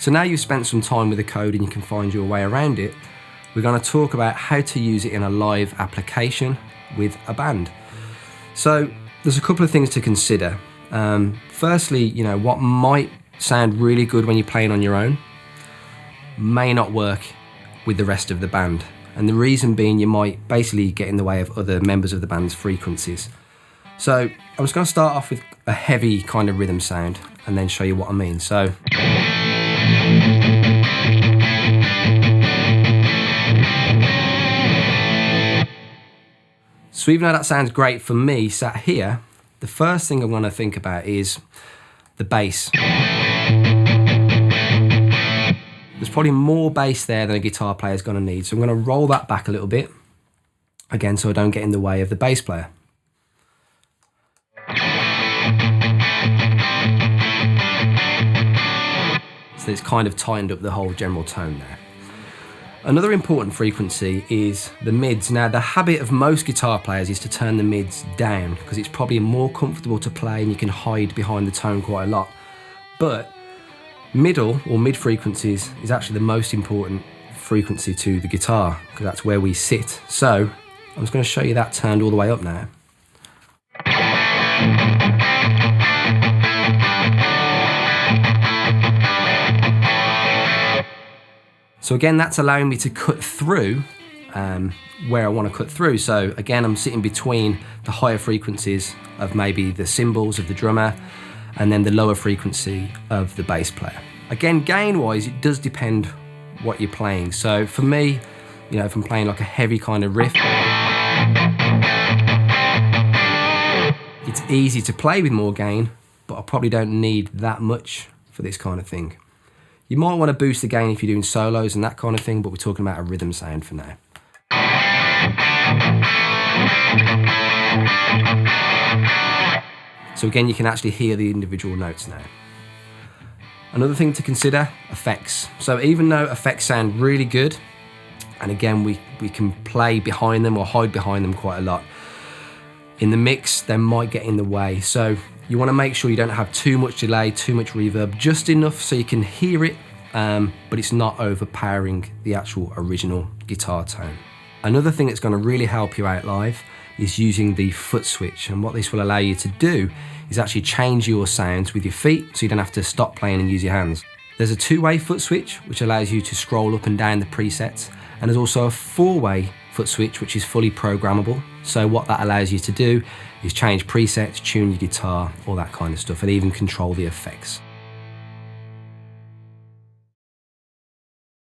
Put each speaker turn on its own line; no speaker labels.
So now you've spent some time with the code and you can find your way around it, we're going to talk about how to use it in a live application with a band. So there's a couple of things to consider. Firstly, what might sound really good when you're playing on your own may not work with the rest of the band. And the reason being, you might basically get in the way of other members of the band's frequencies. So I'm just going to start off with a heavy kind of rhythm sound and then show you what I mean. So even though that sounds great for me sat here, the first thing I'm going to think about is the bass. There's probably more bass there than a guitar player is going to need. So I'm going to roll that back a little bit, again, so I don't get in the way of the bass player. So it's kind of tightened up the whole general tone there. Another important frequency is the mids. Now, the habit of most guitar players is to turn the mids down because it's probably more comfortable to play and you can hide behind the tone quite a lot. But middle or mid frequencies is actually the most important frequency to the guitar because that's where we sit. So I'm just going to show you that turned all the way up now. So again, that's allowing me to cut through where I want to cut through. So again, I'm sitting between the higher frequencies of maybe the cymbals of the drummer and then the lower frequency of the bass player. Again, gain-wise, it does depend what you're playing. So for me, if I'm playing like a heavy kind of riff, it's easy to play with more gain, but I probably don't need that much for this kind of thing. You might want to boost the gain if you're doing solos and that kind of thing, but we're talking about a rhythm sound for now. So again, you can actually hear the individual notes now. Another thing to consider, effects. So even though effects sound really good, and again, we can play behind them or hide behind them quite a lot, in the mix, they might get in the way. So you want to make sure you don't have too much delay, too much reverb, just enough so you can hear it, but it's not overpowering the actual original guitar tone. Another thing that's going to really help you out live is using the foot switch. And what this will allow you to do is actually change your sounds with your feet so you don't have to stop playing and use your hands. There's a two-way foot switch, which allows you to scroll up and down the presets. And there's also a four-way foot switch, which is fully programmable. So what that allows you to do is change presets, tune your guitar, all that kind of stuff, and even control the effects.